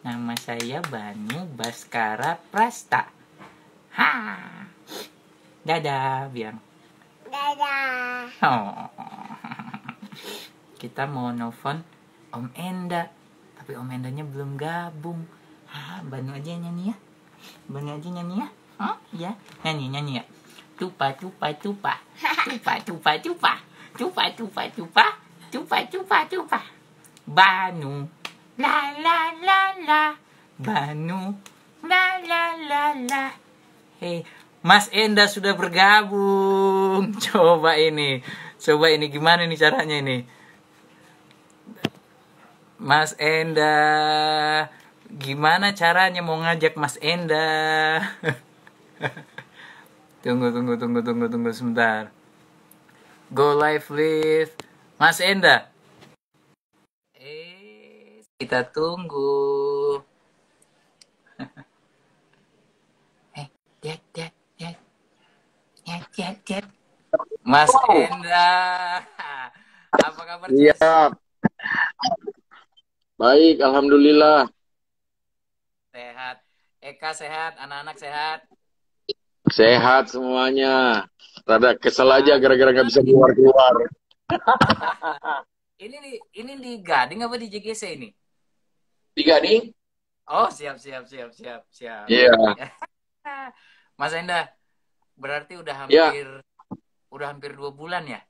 Nama saya Banu Baskara Prasta. Ha. Dadah, bilang. Dadah. Oh. Kita mau nelfon Om Enda, tapi Om Endanya belum gabung. Banu aja nyanyi ya. Banu aja nyanyi ya. Ya, nyanyi ya. Tupa tupa tupa. Tupa tupa tupa. Tupa tupa tupa. Tupa tupa tupa. Banu. La la la la. Banu. La la la la. Hei, Mas Enda sudah bergabung. Coba ini gimana nih caranya ini? Mas Enda, gimana caranya mau ngajak Mas Enda? Tunggu sebentar. Go live with Mas Enda. Kita tunggu. Lihat. Mas Enda. Apa kabar? Iya. Baik, alhamdulillah. Sehat. Eka sehat, anak-anak sehat. Sehat semuanya. Rada kesel aja gara-gara nggak bisa keluar. Ini di Gading apa di JGC ini? Di Gading? Oh, siap. Iya. Mas Enda, berarti udah hampir 2 bulan ya?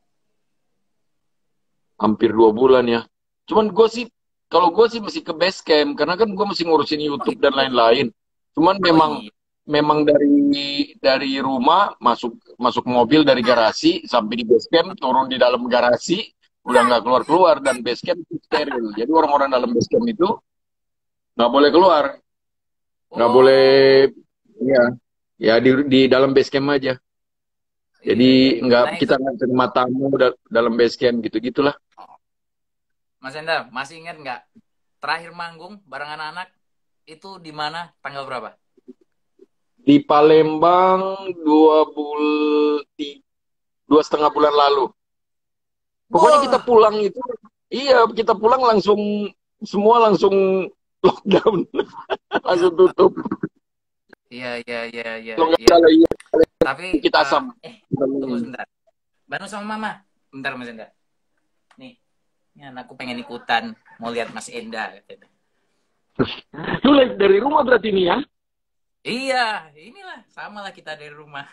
Hampir 2 bulan ya. Cuman kalau gue sih masih ke base camp karena kan gue masih ngurusin YouTube dan lain-lain. Cuman memang dari rumah masuk mobil dari garasi sampai di base camp, turun di dalam garasi udah nggak keluar dan base camp steril. Jadi orang-orang dalam base camp itu nggak boleh keluar, nggak boleh ya di dalam base camp aja. Jadi kita nggak terima tamu dalam base camp gitulah. Mas Enda, masih ingat nggak terakhir manggung bareng anak-anak itu di mana, tanggal berapa? Di Palembang 2,5 bulan lalu. Pokoknya kita pulang itu, kita pulang semua langsung lockdown, langsung tutup. Iya. Tapi kita asam. Tunggu sebentar. Banu sama Mama. Bentar Mas Enda. Nih anakku pengen ikutan, mau lihat Mas Enda. Lu dari rumah berarti ini ya? Iya, inilah sama lah kita dari rumah.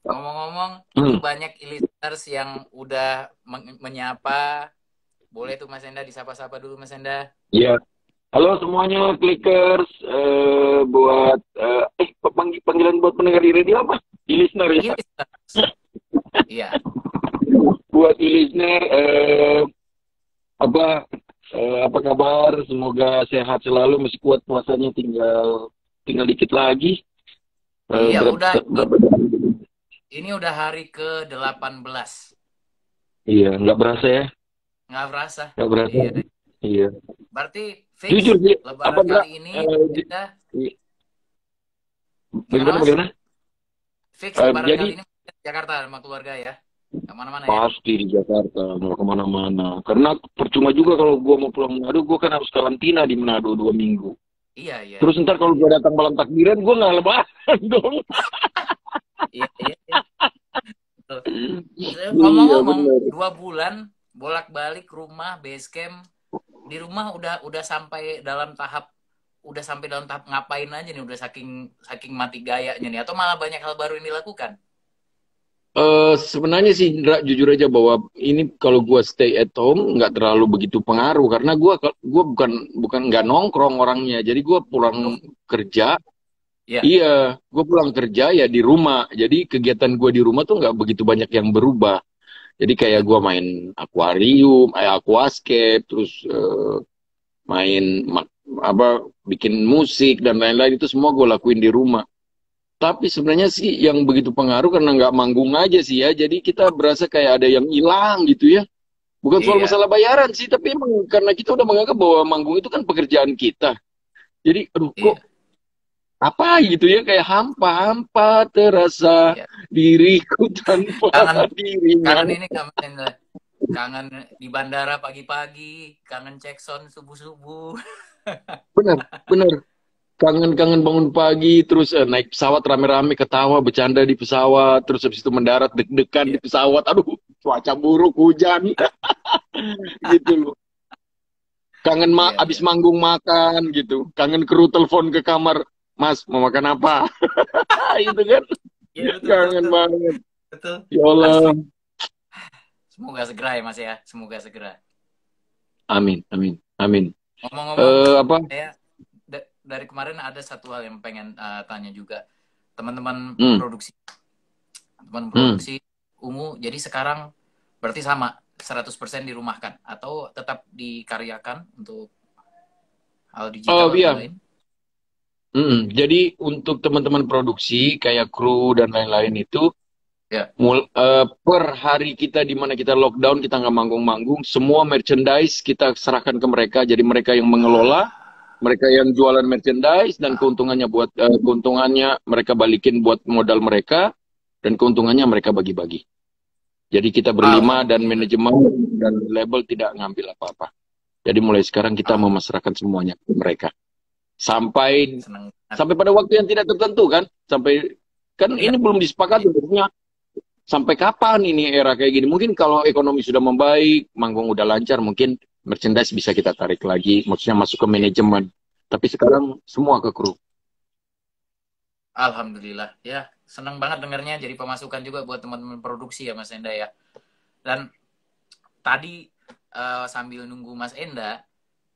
Ngomong-ngomong, itu banyak listeners yang udah menyapa. Boleh tuh Mas Enda disapa-sapa dulu Mas Enda. Iya. Halo semuanya, clickers. Buat panggilan buat pendengar di radio apa? Di listener ya? Iya. Buat listener, apa kabar? Semoga sehat selalu, masih kuat puasanya, tinggal dikit lagi. Iya, ini udah hari ke-18. Iya, nggak berasa ya? Nggak berasa. Iya. Berarti fix jujur sih, Lebaran kali ini kita bagaimana? Fix Lebaran kali ini Jakarta sama keluarga ya? Kemana-mana ya? Pasti di Jakarta, mau kemana-mana. Karena percuma juga kalau gue mau pulang Manado, gue kan harus karantina di Manado 2 minggu. Iya. Terus ntar kalau gue datang malam takbiran, gue nggak lebaran dong. Iya. Ngomong-ngomong, 2 bulan bolak-balik rumah, base camp. Di rumah udah sampai dalam tahap ngapain aja nih? Udah saking mati gayanya nih, atau malah banyak hal baru yang dilakukan? Sebenarnya sih Indra, jujur aja bahwa ini kalau gue stay at home nggak terlalu begitu pengaruh karena gue bukan nggak nongkrong orangnya, jadi gue pulang kerja, gue pulang kerja ya di rumah, jadi kegiatan gue di rumah tuh nggak begitu banyak yang berubah, jadi kayak gue main akuarium, aquascape, terus bikin musik dan lain-lain itu semua gue lakuin di rumah. Tapi sebenarnya sih yang begitu pengaruh karena nggak manggung aja sih ya. Jadi kita berasa kayak ada yang hilang gitu ya. Bukan soal masalah bayaran sih, tapi emang karena kita udah menganggap bahwa manggung itu kan pekerjaan kita. Jadi kok apa gitu ya, kayak hampa terasa diriku tanpa dirinya. Kangen ini kangen di bandara pagi-pagi, kangen cek sound subuh-subuh. benar, benar. Kangen-kangen bangun pagi, terus naik pesawat rame-rame, ketawa, bercanda di pesawat, terus habis itu mendarat deg-degan di Iya. pesawat. Aduh, cuaca buruk, hujan, gitu loh. Kangen Iya, abis iya. manggung makan gitu. Kangen kru telepon ke kamar, Mas mau makan apa? Itu kan Iya, betul, betul, kangen betul. banget. Betul. Ya Allah. Asli. Semoga segera ya Mas ya. Semoga segera. Amin, amin, amin. Ngomong-ngomong, Apa? saya dari kemarin ada satu hal yang pengen tanya juga. Teman-teman Hmm, produksi. Teman hmm. produksi Ungu, jadi sekarang berarti sama 100% dirumahkan atau tetap dikaryakan untuk hal Oh digital atau iya. lain? Jadi untuk teman-teman produksi kayak kru dan lain-lain itu Ya. per hari kita di mana kita lockdown, kita nggak manggung-manggung, semua merchandise kita serahkan ke mereka. Jadi mereka yang mengelola, mereka yang jualan merchandise, dan keuntungannya mereka balikin buat modal mereka, dan keuntungannya mereka bagi-bagi. Jadi kita berlima dan Alhamdulillah. manajemen dan label tidak ngambil apa-apa. Jadi mulai sekarang kita Ah, memasrahkan semuanya ke mereka. Sampai senang. sampai pada waktu yang tidak tertentu kan, sampai kan Iya. ini belum disepakati maksudnya sampai kapan ini era kayak gini. Mungkin kalau ekonomi sudah membaik, manggung udah lancar, mungkin merchandise bisa kita tarik lagi, maksudnya masuk ke manajemen. Tapi sekarang semua ke kru. Alhamdulillah. Ya, senang banget dengarnya jadi pemasukan juga buat teman-teman produksi ya Mas Enda ya. Dan tadi sambil nunggu Mas Enda,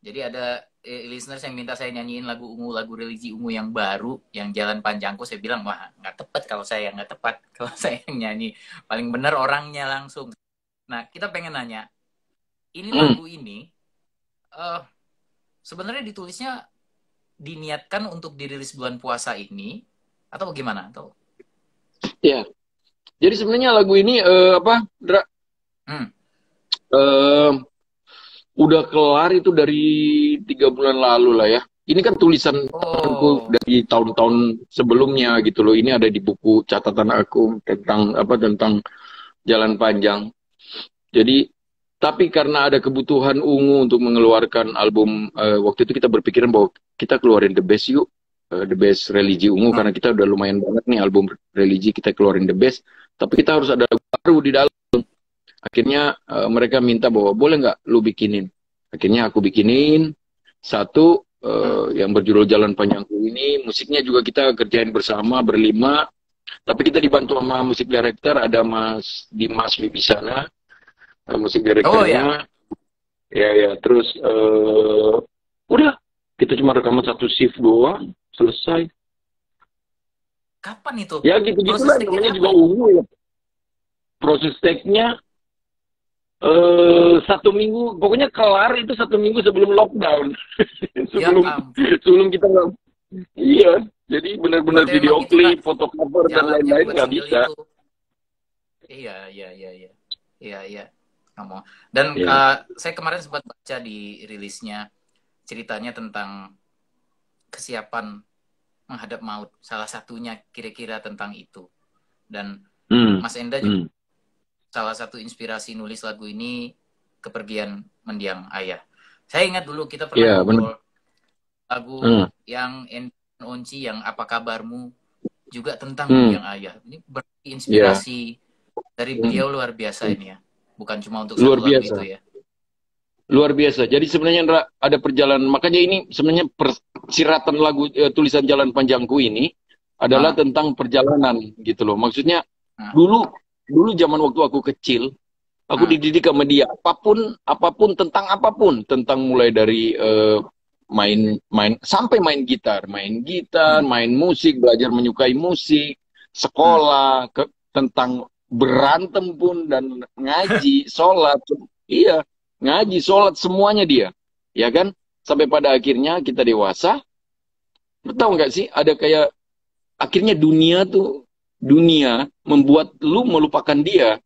jadi ada listeners yang minta saya nyanyiin lagu Ungu, lagu religi Ungu yang baru, yang Jalan Panjangku. Saya bilang, wah nggak tepat kalau saya nggak tepat kalau saya yang nyanyi. Paling benar orangnya langsung. Nah, kita pengen nanya, ini Hmm, lagu ini eh, sebenarnya ditulisnya diniatkan untuk dirilis bulan puasa ini atau bagaimana? Atau ya. Jadi sebenarnya lagu ini apa, Dra? hmm. Eh, udah kelar itu dari 3 bulan lalu lah ya. Ini kan tulisan aku Oh, dari tahun-tahun sebelumnya gitu loh. Ini ada di buku catatan aku tentang apa, tentang Jalan Panjang. Jadi, tapi karena ada kebutuhan Ungu untuk mengeluarkan album, waktu itu kita berpikiran bahwa kita keluarin The Best yuk, The Best religi Ungu, hmm. karena kita udah lumayan banget nih album religi, kita keluarin The Best, tapi kita harus ada baru di dalam. Akhirnya mereka minta bahwa boleh nggak lu bikinin. Akhirnya aku bikinin satu Hmm. yang berjudul Jalan Panjangku ini, musiknya juga kita kerjain bersama berlima, tapi kita dibantu sama musik director, ada Mas Dimas Wibisana, musik Oh ya, direkturnya. Ya, ya, terus udah kita cuma rekaman satu shift doang, selesai. kapan itu? Ya Proses gitu-gitulah, take-nya namanya juga kapan? ungu ya. Proses take-nya 1 minggu, pokoknya kelar itu 1 minggu sebelum lockdown. Ya sebelum ampun. sebelum kita nggak, iya. Jadi benar-benar Berarti memang video itulah klip, foto cover dan jalannya lain-lain buat nggak single bisa. itu. Iya, iya, iya, iya. Iya, iya. Ngomong. Dan Ya. saya kemarin sempat baca di rilisnya ceritanya tentang kesiapan menghadap maut. Salah satunya kira-kira tentang itu. Dan Hmm. Mas Enda juga Hmm. salah satu inspirasi nulis lagu ini kepergian mendiang ayah. Saya ingat dulu kita pernah Ya, benar. ngobrol lagu Hmm. yang Onci yang Apa Kabarmu juga tentang Hmm. mendiang ayah. Ini berarti Ya. inspirasi dari Hmm. beliau luar biasa ini ya. Bukan cuma untuk Luar satu lagu itu biasa. ya. Luar biasa. Jadi sebenarnya Ndra, ada perjalanan. Makanya ini sebenarnya persiratan lagu, tulisan Jalan Panjangku ini adalah Ah, tentang perjalanan gitu loh. Maksudnya ah, dulu dulu zaman waktu aku kecil, aku ah, dididik sama dia. Apapun tentang mulai dari main sampai hmm, main musik, belajar menyukai musik, hmm, sekolah, tentang berantem pun dan ngaji, sholat. Iya, ngaji, sholat, semuanya dia. Ya kan? Sampai pada akhirnya kita dewasa. Lu tahu nggak sih, ada kayak akhirnya dunia membuat lu melupakan dia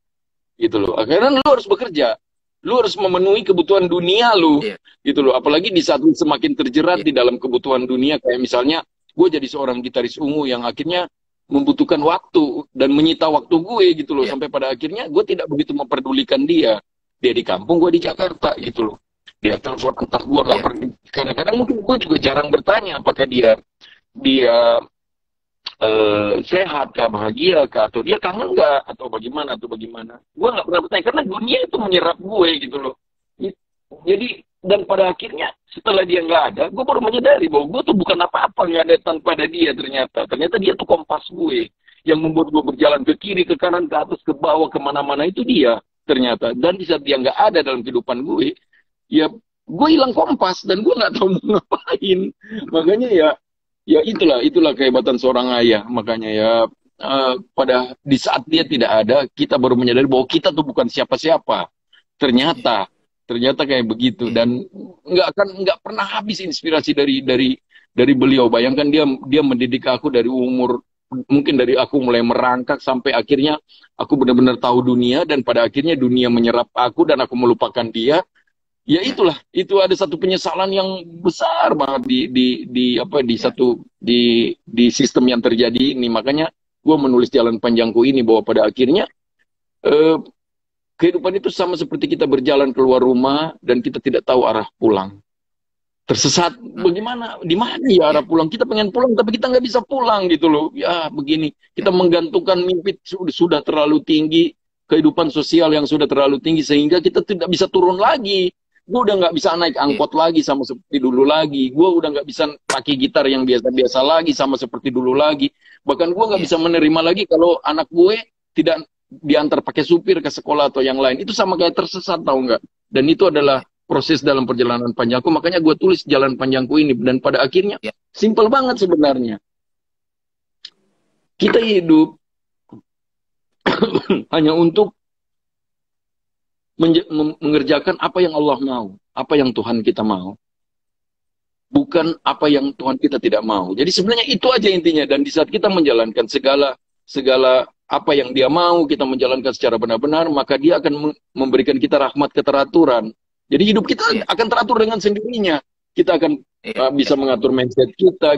gitu loh. Akhirnya lu harus bekerja. Lu harus memenuhi kebutuhan dunia lu iya, gitu loh. Apalagi di saat lu semakin terjerat iya, di dalam kebutuhan dunia, kayak misalnya gue jadi seorang gitaris ungu yang akhirnya membutuhkan waktu dan menyita waktu gue gitu loh, iya, sampai pada akhirnya gue tidak begitu memperdulikan dia. Dia di kampung, gue di Jakarta gitu loh. Dia telepon entah gue nggak pergi. Kadang-kadang mungkin gue juga jarang bertanya apakah dia sehat kah, bahagia kah, atau dia kangen nggak, atau bagaimana. Gue nggak pernah bertanya karena dunia itu menyerap gue gitu loh. Jadi dan pada akhirnya setelah dia nggak ada, gue baru menyadari bahwa gue tuh bukan apa-apa nggak ada tanpa ada dia ternyata. Ternyata dia tuh kompas gue yang membuat gue berjalan ke kiri, ke kanan, ke atas, ke bawah, kemana-mana itu dia ternyata. Dan di saat dia nggak ada dalam kehidupan gue, ya gue hilang kompas dan gue nggak tahu mau ngapain. Makanya ya itulah kehebatan seorang ayah. Makanya ya pada di saat dia tidak ada, kita baru menyadari bahwa kita tuh bukan siapa-siapa. Ternyata kayak begitu dan nggak pernah habis inspirasi dari beliau. Bayangkan dia mendidik aku dari umur mungkin dari aku mulai merangkak sampai akhirnya aku benar-benar tahu dunia dan pada akhirnya dunia menyerap aku dan aku melupakan dia. Ya itulah, itu ada satu penyesalan yang besar banget di sistem yang terjadi ini. Makanya gue menulis Jalan Panjangku ini bahwa pada akhirnya eh, kehidupan itu sama seperti kita berjalan keluar rumah dan kita tidak tahu arah pulang. Tersesat, bagaimana? Di mana ya arah pulang? Kita pengen pulang tapi kita nggak bisa pulang gitu loh. Ya begini, kita menggantungkan mimpi sudah terlalu tinggi, kehidupan sosial yang sudah terlalu tinggi sehingga kita tidak bisa turun lagi. Gue udah nggak bisa naik angkot lagi sama seperti dulu lagi. Gue udah nggak bisa pakai gitar yang biasa-biasa lagi sama seperti dulu lagi. Bahkan gue nggak bisa menerima lagi kalau anak gue tidak diantar pakai supir ke sekolah atau yang lain. Itu sama kayak tersesat, tahu nggak? Dan itu adalah proses dalam perjalanan panjangku. Makanya gue tulis Jalan Panjangku ini. Dan pada akhirnya, simple banget sebenarnya. Kita hidup hanya untuk mengerjakan apa yang Allah mau, apa yang Tuhan kita mau, bukan apa yang Tuhan kita tidak mau. Jadi sebenarnya itu aja intinya. Dan di saat kita menjalankan segala apa yang Dia mau, kita menjalankan secara benar-benar, maka Dia akan memberikan kita rahmat keteraturan. Jadi hidup kita akan teratur dengan sendirinya. Kita akan bisa mengatur mindset kita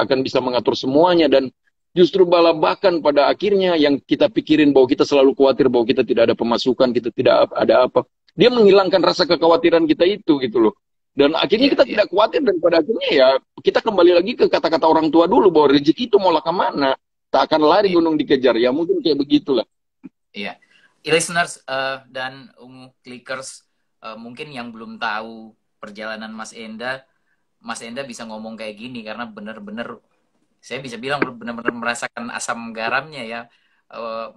akan bisa mengatur semuanya dan justru bahkan pada akhirnya yang kita pikirin bahwa kita selalu khawatir bahwa kita tidak ada pemasukan, kita tidak ada apa. Dia menghilangkan rasa kekhawatiran kita itu gitu loh. Dan akhirnya kita tidak khawatir dan pada akhirnya ya kita kembali lagi ke kata-kata orang tua dulu bahwa rezeki itu mau kemana. Tak akan lari gunung dikejar. Ya mungkin kayak begitulah. Iya. Listeners dan Ungu Clickers mungkin yang belum tahu perjalanan Mas Enda bisa ngomong kayak gini karena benar-benar saya bisa bilang benar-benar merasakan asam garamnya ya.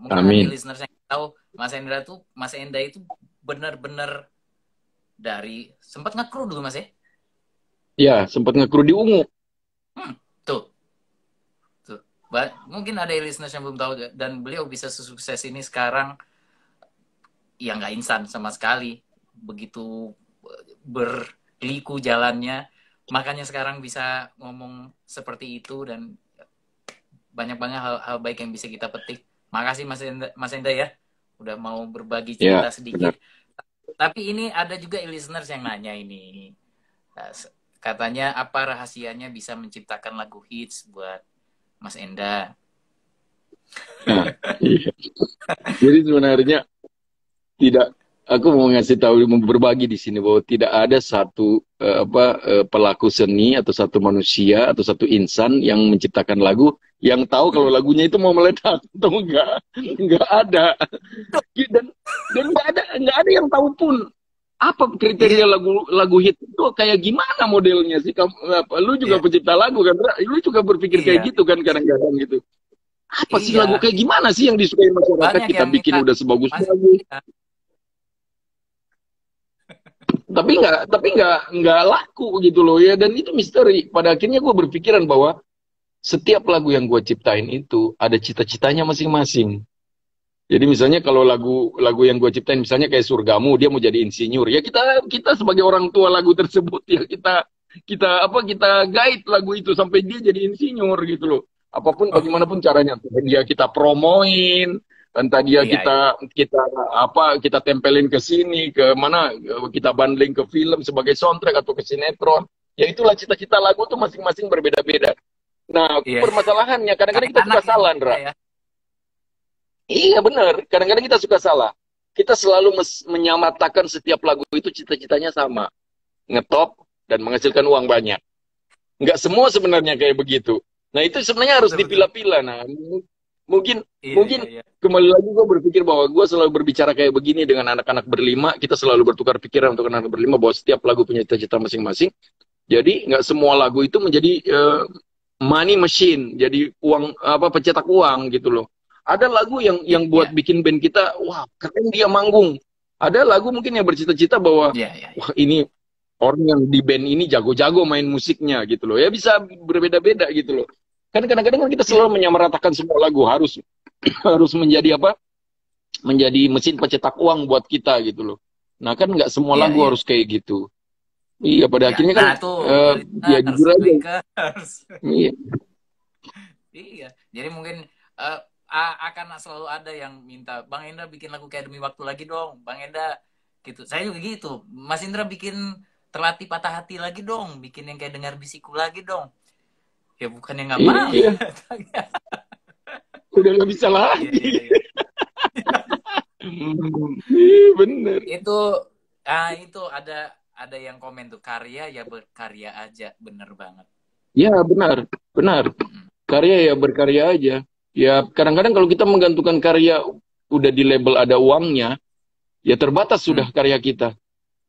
Mungkin ada listeners yang tahu Mas Enda itu benar-benar dari sempat ngekru dulu Mas ya? Ya, sempat ngekru di Ungu. Tuh. Mungkin ada listeners yang belum tahu dan beliau bisa sesukses ini sekarang ya nggak instan sama sekali. Begitu berliku jalannya. Makanya sekarang bisa ngomong seperti itu dan banyak banget hal baik yang bisa kita petik. Makasih Mas Enda ya, udah mau berbagi cerita sedikit. Benar. Tapi ini ada juga listeners yang nanya ini, katanya apa rahasianya bisa menciptakan lagu hits buat Mas Enda? Nah, iya. Jadi sebenarnya tidak. Aku mau ngasih tahu, mau berbagi di sini bahwa tidak ada satu pelaku seni atau satu manusia atau satu insan yang menciptakan lagu yang tahu kalau lagunya itu mau meledak atau enggak ada. Dan enggak ada yang tahu pun apa kriteria lagu hit itu kayak gimana modelnya sih. Lu juga pencipta lagu kan, lu juga berpikir kayak gitu kan kadang-kadang gitu. Apa sih lagu kayak gimana sih yang disukai masyarakat? Banyak kita bikin udah sebagus-bagus. Tapi nggak laku gitu loh ya, dan itu misteri. Pada akhirnya gue berpikiran bahwa setiap lagu yang gue ciptain itu ada cita-citanya masing-masing. Jadi misalnya kalau lagu yang gue ciptain misalnya kayak Surgamu, dia mau jadi insinyur, ya kita sebagai orang tua lagu tersebut ya kita guide lagu itu sampai dia jadi insinyur gitu loh. Apapun bagaimanapun caranya, dia kita promoin. Entah dia kita tempelin ke sini, ke mana, kita bundling ke film sebagai soundtrack atau ke sinetron. Ya itulah cita-cita lagu tuh masing-masing berbeda-beda. Nah, permasalahannya kadang-kadang kita suka salah, Ndra. Iya benar, kadang-kadang kita suka salah. Kita selalu menyamatakan setiap lagu itu cita-citanya sama. ngetop, dan menghasilkan uang banyak. Nggak semua sebenarnya kayak begitu. Nah itu sebenarnya harus Betul, betul. dipilah-pilah. Nah mungkin Iya, mungkin iya, iya. kembali lagi gue berpikir bahwa gue selalu berbicara kayak begini dengan anak-anak berlima. Kita selalu bertukar pikiran untuk anak-anak berlima bahwa setiap lagu punya cita-cita masing-masing. Jadi nggak semua lagu itu menjadi money machine, jadi uang apa pencetak uang gitu loh. Ada lagu yang buat Iya, bikin band kita, wah keren dia manggung. Ada lagu mungkin yang bercita-cita bahwa iya, iya, iya. wah ini orang yang di band ini jago-jago main musiknya gitu loh. Ya bisa berbeda-beda gitu loh. Kan kadang-kadang kan kita Iya, selalu menyamaratakan semua lagu harus harus menjadi apa? Menjadi mesin pencetak uang buat kita gitu loh. Nah kan nggak semua iya, lagu iya. harus kayak gitu. Iya pada Iya. akhirnya kan Nah, tuh ya listeners, jujur aja. clickers. Iya. Iya. Jadi mungkin akan selalu ada yang minta, Bang Enda bikin lagu kayak Demi Waktu lagi dong. Bang Enda gitu. Saya juga gitu. Mas Indra bikin Terlatih Patah Hati lagi dong. Bikin yang kayak Dengar Bisiku lagi dong. Ya bukannya nggak mau. Iya, udah nggak bisa Iya, lagi. iya, iya. Iya, bener. Itu ada yang komen tuh, karya ya berkarya aja. Bener banget. Ya, benar, benar. Mm-mm. Karya ya berkarya aja. Ya, kadang-kadang kalau kita menggantungkan karya udah di label ada uangnya, ya terbatas sudah Hmm. karya kita.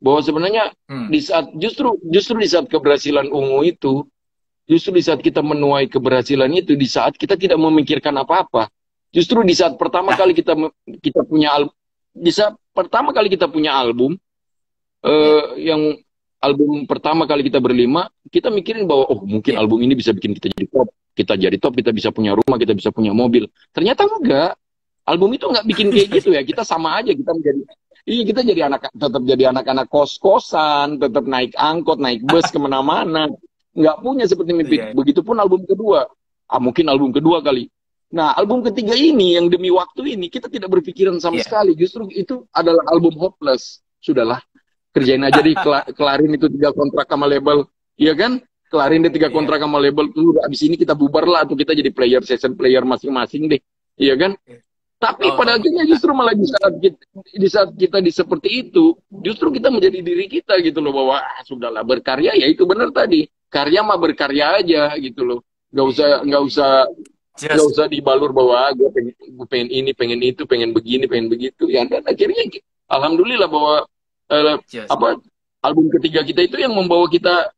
Bahwa sebenarnya Hmm. di saat justru di saat keberhasilan ungu itu, justru di saat kita menuai keberhasilan itu, di saat kita tidak memikirkan apa-apa. Justru di saat pertama Nah, kali kita punya di saat pertama kali kita punya album, ya, yang album pertama kali kita berlima, kita mikirin bahwa oh mungkin ya. album ini bisa bikin kita jadi top. Kita jadi top, kita bisa punya rumah, kita bisa punya mobil. Ternyata enggak. Album itu enggak bikin kayak gitu ya. Kita sama aja, kita jadi tetap jadi anak-anak kos-kosan, tetap naik angkot, naik bus kemana-mana. Nggak punya seperti mimpi. Iya, Begitupun album kedua. Mungkin album kedua kali. Nah, album ketiga ini yang Demi Waktu ini kita tidak berpikiran sama iya. sekali. Justru itu adalah album hopeless. Sudahlah, kerjain aja deh, kelarin itu 3 kontrak sama label, iya kan? Kelarin deh 3 Iya. kontrak sama label, abis ini kita bubar lah, atau kita jadi session player masing-masing deh, iya kan? Tapi pada akhirnya justru malah di saat kita seperti itu, justru kita menjadi diri kita gitu loh, bahwa sudahlah berkarya ya itu benar tadi, karya mah berkarya aja gitu loh, nggak usah Iya, nggak iya. usah nggak Just, usah dibalur bahwa gue pengen ini, pengen itu, pengen begini, pengen begitu, ya dan akhirnya alhamdulillah bahwa just. apa album ketiga kita itu yang membawa kita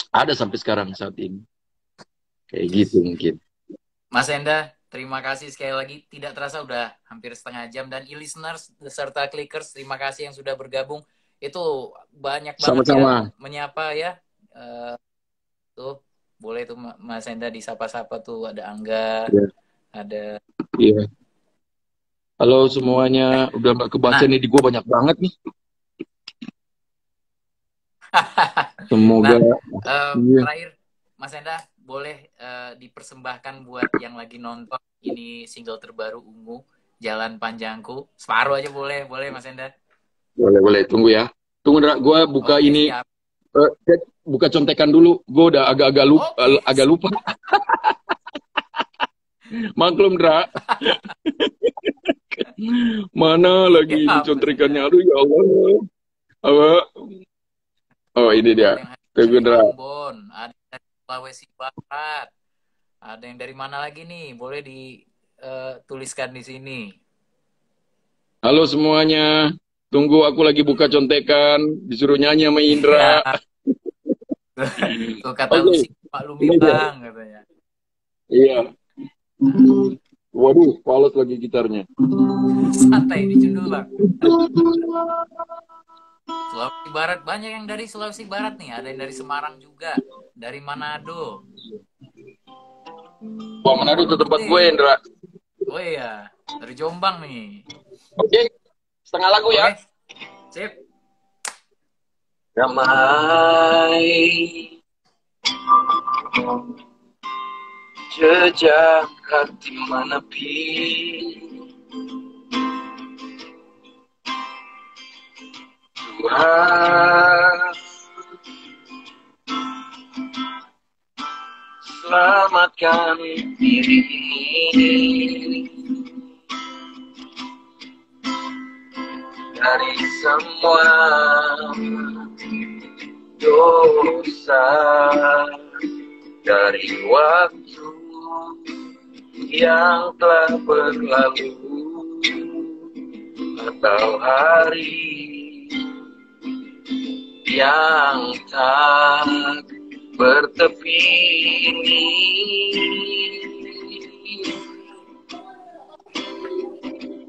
ada sampai sekarang saat ini kayak gitu mungkin. Mas Enda, terima kasih sekali lagi. Tidak terasa udah hampir setengah jam. Dan e-listeners serta clickers, terima kasih yang sudah bergabung. Itu banyak banget Sama-sama. yang menyapa ya. Tuh, boleh tuh Mas Enda disapa-sapa tuh. Ada Angga, Ya. ada... Iya. Halo semuanya, udah nggak kebaca Nah. nih di gua banyak banget nih. Semoga. Iya. Terakhir, Mas Enda, boleh dipersembahkan buat yang lagi nonton ini single terbaru Ungu, Jalan Panjangku. Separuh aja boleh Mas Enda. Boleh, tunggu ya. Tunggu, gua buka Oke, ini. siap. Buka contekan dulu. Gua udah agak lupa. Maklum, Dra. Mana lagi Ya, contekannya? Aduh ya Allah. Apa? Oh, ini dia. Tunggu, Dra. Ambon, ada dari Sulawesi Barat, ada yang dari mana lagi nih? Boleh dituliskan di sini. Halo semuanya. Tunggu, aku lagi buka contekan. Disuruh nyanyi sama Indra. Tuh kata Lucy, Pak Lumi Bang katanya. Iya. Waduh, fals lagi gitarnya. Santai, dicundul Bang. Sulawesi Barat, banyak yang dari Sulawesi Barat nih. Ada yang dari Semarang juga, dari Manado. Wah, Manado itu tempat gue, Indra. Oh iya, dari Jombang nih. Oke, setengah lagu ya. Sip. Damai jejak hati menepi, Tuhan selamatkan diri ini dari semua dosa dari waktu yang telah berlalu atau hari yang tak bertepi ini.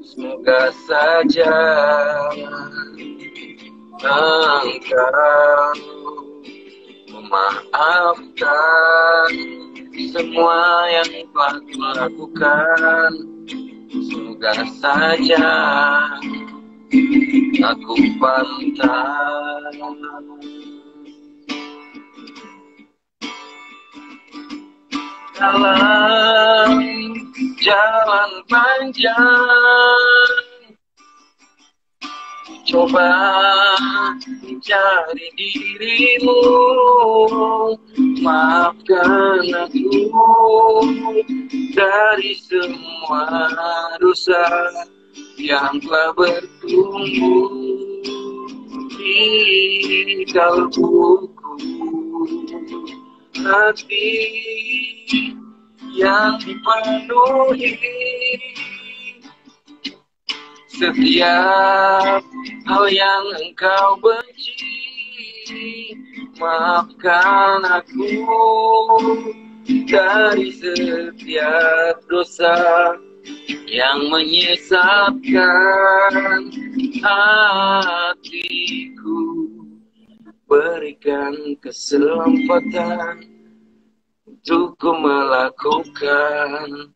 Semoga saja Engkau memaafkan semua yang telah kulakukan. Semoga saja aku pantas dalam jalan panjang, coba mencari dirimu. Maafkan aku dari semua dosa yang telah bertumbuh di kalbuku. Hati yang dipenuhi setiap hal yang Engkau benci. Maafkan aku dari setiap dosa yang menyesatkan hatiku. Berikan kesempatan untuk melakukan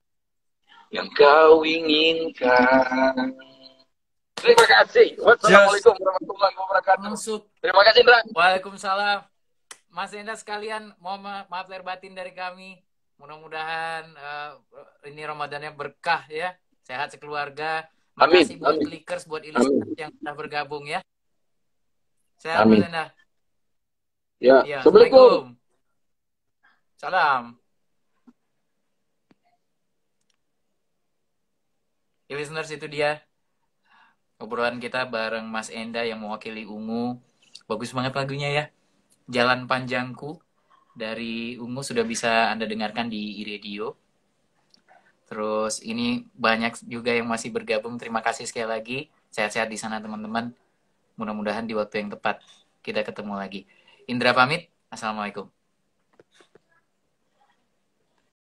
yang Kau inginkan. Terima kasih. Wassalamualaikum warahmatullahi wabarakatuh. Masuk. Terima kasih, Indra. Waalaikumsalam. Mas Enda sekalian, maaf lahir batin dari kami. Mudah-mudahan ini Ramadannya berkah ya. Sehat sekeluarga. Makasih buat Clickers, buat Illustrator yang sudah bergabung ya. Sehat Mas Enda. Ya. Assalamualaikum. Salam. Ya, listeners, itu dia obrolan kita bareng Mas Enda yang mewakili Ungu. Bagus banget lagunya ya. Jalan Panjangku dari Ungu sudah bisa Anda dengarkan di iRadio. Terus ini banyak juga yang masih bergabung. Terima kasih sekali lagi. Sehat-sehat di sana teman-teman. Mudah-mudahan di waktu yang tepat kita ketemu lagi. Indra pamit. Assalamualaikum.